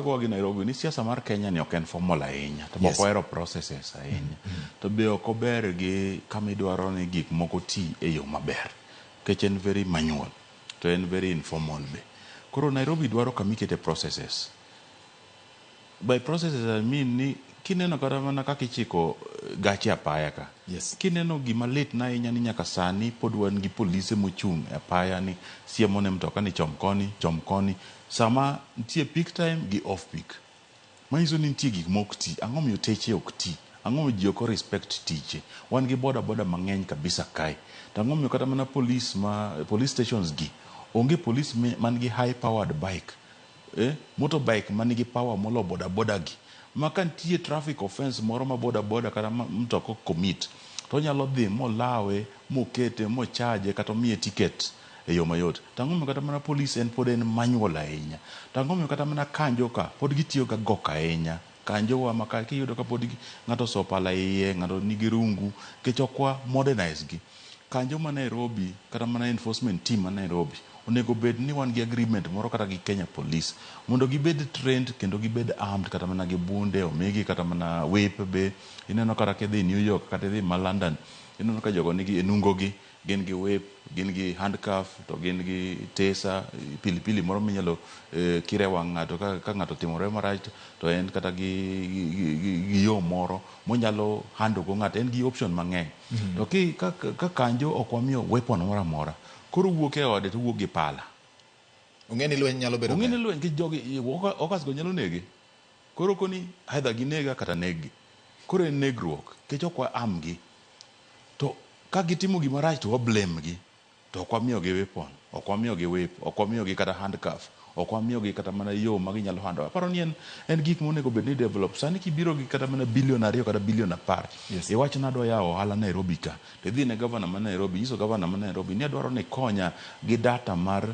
Go in Nairobi, ni siasa mar Kenya ni ok en formal ahinya, to Yes. moko ero processes ahinya. To be ok ober gi kama idwaro ni gik moko ti e yo maber. Kech en very manual, to en very informal be. Koro Nairobi dwaro kama ikete processes. By processes I mean ni kineno kata mana kaka ichiko gache apaya ka. Yes. Kineno gima litna ahinya ni nyaka sani pod wan gi polise mochung' e apaya ni siemo ne mtoka ni chom koni. Sama nitie peak time gi off peak. Manyiso ni nitie gik mok ti. Ang'o miyo teche ok ti? Ang'o miyo ji ok respect tiche? Wan gi boda mang'eny kabisa kae. To ang'o miyo kata mana police stations gi onge police man gi high powered bike. Motorbike man gi power molo boda gi. Ma ka nitie traffic offense moro ma boda kata mtoka commit, to onyalo dhi molawe, mokete, mochaje kata omiye ticket e yo mayot. Tang'o miyo kata mana police pod en manual ahinya. Tang'o miyo kata mana kanjo ka pod gitiyo ga gok ahinya. Kanjo wa maka kiyudo ka pod ng'ato sopala iye, ng'ato nigi rungu, kech okwa modernize gi. Kanjo ma Nairobi kata mana enforcement team ma Nairobi onego bed ni wan gi agreement moro kata gi Kenya Police mondo gibed trained kendo gibed armed kata mana gi bunde, omigi kata mana whip be. Ineno kata kidhi New York kata idhi ma London, ineno ka jogo nigi enungo gi, gin gi whip, gin gi handcuff, to gin gi tesa, pilipili moro minyalo kire wang' ng'ato ka ng'ato timore marach, to en kata gi yo moro monyalo hando go ng'ato, en gi option mang'eny. To ka kanjo ok wamiyo weapon moro amora, koro wuok e ode to wuok gi pala. Ong'eni lweny nyalo bedo. Ong'eni lweny ki jogi okas go nyalo nege. Koro koni either ginega kata neg. Koro en negruok, kech ok wa am gi. To ka gitimo gima rach to wa blame gi. To ok wamiyo gi weapon, ok wamiyo gi whip, ok wamiyo gi kata handcuff, ok wamiyo gi kata mana yo ma ginyalo hando. Aparo ni en gik monego bed ni develop. Sani kibiro gi kata mana bilion 2 kata bilion 10. Yes. Iwach na adwa yawo ohala Nairobi ka. To idhi ne gavana ma Nairobi, nyiso gavana ma Nairobi ni adwaro ni konya gi data mar